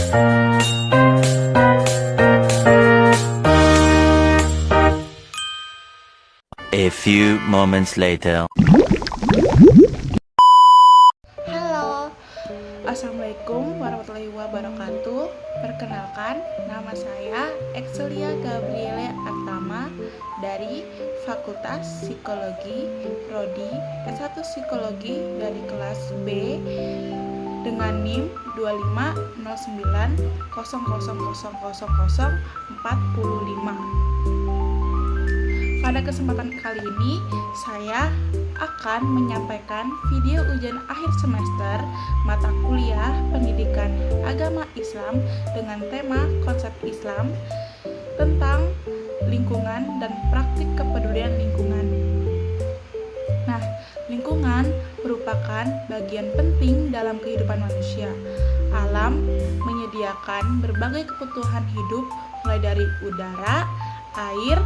A few moments later. Halo, Assalamualaikum warahmatullahi wabarakatuh. Perkenalkan, nama saya Excelia Gabriele Artama dari Fakultas Psikologi Prodi S1 Psikologi dari kelas B dengan NIM 2509000045. Pada kesempatan kali ini, saya akan menyampaikan video ujian akhir semester mata kuliah Pendidikan Agama Islam dengan tema konsep Islam tentang lingkungan dan praktik kepedulian lingkungan. Nah, lingkungan merupakan bagian penting dalam kehidupan manusia. Alam menyediakan berbagai kebutuhan hidup mulai dari udara, air,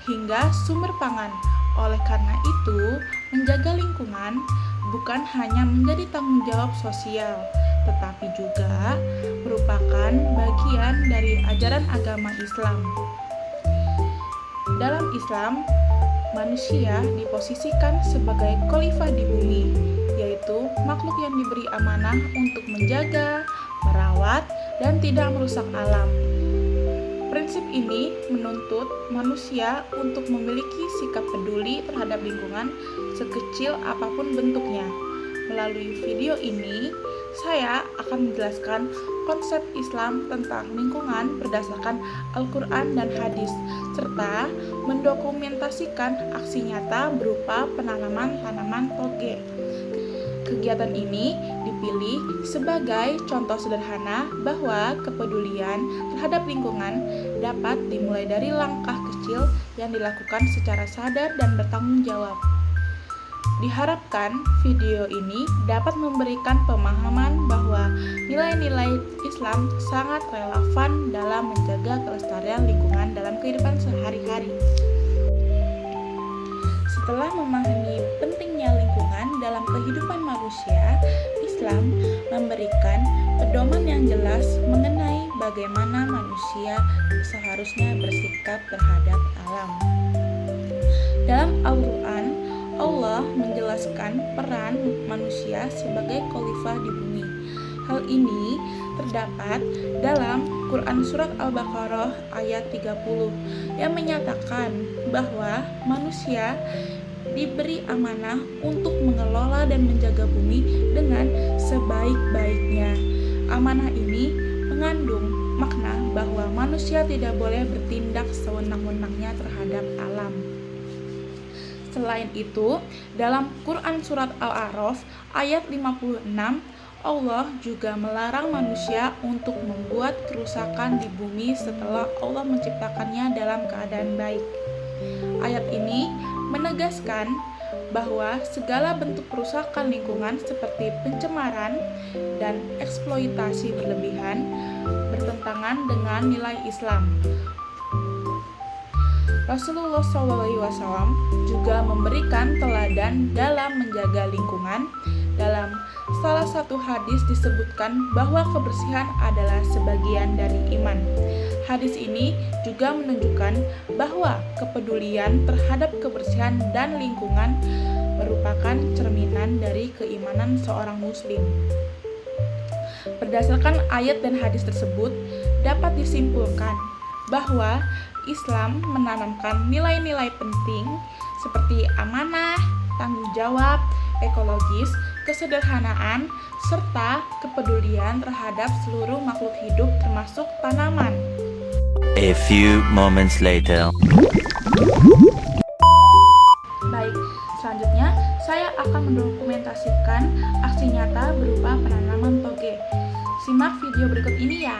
hingga sumber pangan. Oleh karena itu, menjaga lingkungan bukan hanya menjadi tanggung jawab sosial, tetapi juga merupakan bagian dari ajaran agama Islam. Dalam Islam, manusia diposisikan sebagai khalifah di bumi, yaitu makhluk yang diberi amanah untuk menjaga, merawat, dan tidak merusak alam. Prinsip ini menuntut manusia untuk memiliki sikap peduli terhadap lingkungan sekecil apapun bentuknya. Melalui video ini, saya akan menjelaskan konsep Islam tentang lingkungan berdasarkan Al-Quran dan hadis, serta mendokumentasikan aksi nyata berupa penanaman tanaman toge. Kegiatan ini dipilih sebagai contoh sederhana bahwa kepedulian terhadap lingkungan dapat dimulai dari langkah kecil yang dilakukan secara sadar dan bertanggung jawab. Diharapkan video ini dapat memberikan pemahaman bahwa nilai-nilai Islam sangat relevan dalam menjaga kelestarian lingkungan dalam kehidupan sehari-hari. Setelah memahami pentingnya lingkungan dalam kehidupan manusia, Islam memberikan pedoman yang jelas mengenai bagaimana manusia seharusnya bersikap terhadap alam. Dalam Al-Quran, Allah menjelaskan peran manusia sebagai khalifah di bumi. Hal ini terdapat dalam Quran Surat Al-Baqarah ayat 30 yang menyatakan bahwa manusia diberi amanah untuk mengelola dan menjaga bumi dengan sebaik-baiknya. Amanah ini mengandung makna bahwa manusia tidak boleh bertindak sewenang-wenangnya terhadap alam. Selain itu, dalam Quran Surat Al-A'raf ayat 56, Allah juga melarang manusia untuk membuat kerusakan di bumi setelah Allah menciptakannya dalam keadaan baik. Ayat ini menegaskan bahwa segala bentuk kerusakan lingkungan seperti pencemaran dan eksploitasi berlebihan bertentangan dengan nilai Islam. Rasulullah SAW juga memberikan teladan dalam menjaga lingkungan. Dalam salah satu hadis disebutkan bahwa kebersihan adalah sebagian dari iman. Hadis ini juga menunjukkan bahwa kepedulian terhadap kebersihan dan lingkungan merupakan cerminan dari keimanan seorang muslim. Berdasarkan ayat dan hadis tersebut, dapat disimpulkan bahwa Islam menanamkan nilai-nilai penting seperti amanah, tanggung jawab, ekologis, kesederhanaan, serta kepedulian terhadap seluruh makhluk hidup termasuk tanaman. A few moments later. Baik, selanjutnya saya akan mendokumentasikan aksi nyata berupa penanaman toge. Simak video berikut ini ya.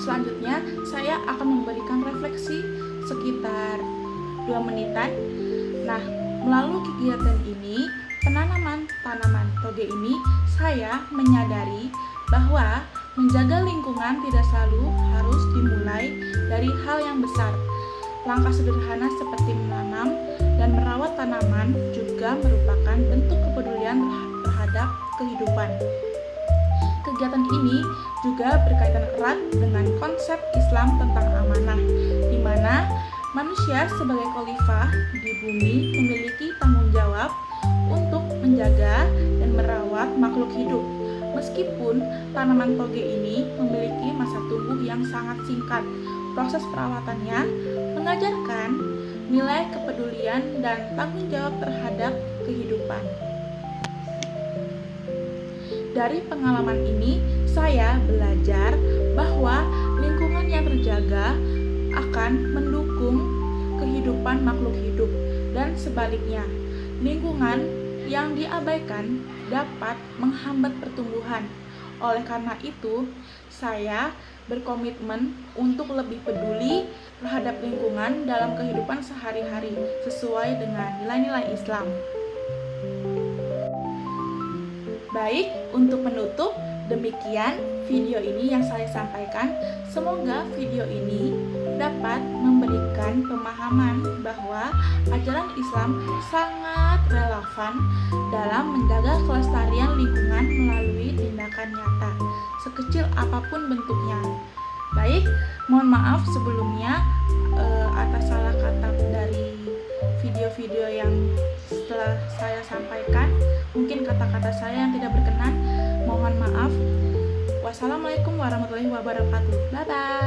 Selanjutnya, saya akan memberikan refleksi sekitar 2 menitan. Nah, melalui kegiatan ini, penanaman tanaman toge ini, saya menyadari bahwa menjaga lingkungan tidak selalu harus dimulai dari hal yang besar. Langkah sederhana seperti menanam dan merawat tanaman juga merupakan bentuk kepedulian terhadap kehidupan. Kegiatan ini juga berkaitan erat dengan konsep Islam tentang amanah, di mana manusia sebagai khalifah di bumi memiliki tanggung jawab untuk menjaga dan merawat makhluk hidup. Meskipun tanaman toge ini memiliki masa tumbuh yang sangat singkat, proses perawatannya mengajarkan nilai kepedulian dan tanggung jawab terhadap kehidupan. Dari pengalaman ini, saya belajar bahwa lingkungan yang terjaga akan mendukung kehidupan makhluk hidup, dan sebaliknya, lingkungan yang diabaikan dapat menghambat pertumbuhan. Oleh karena itu, saya berkomitmen untuk lebih peduli terhadap lingkungan dalam kehidupan sehari-hari sesuai dengan nilai-nilai Islam. Baik, untuk penutup, demikian video ini yang saya sampaikan. Semoga video ini dapat memberikan pemahaman bahwa ajaran Islam sangat relevan dalam menjaga kelestarian lingkungan melalui tindakan nyata, sekecil apapun bentuknya. Baik, mohon maaf sebelumnya atas salah kata dari video-video yang setelah saya sampaikan. Mungkin kata-kata saya yang tidak berkenan, mohon maaf. Wassalamualaikum warahmatullahi wabarakatuh. Bye-bye.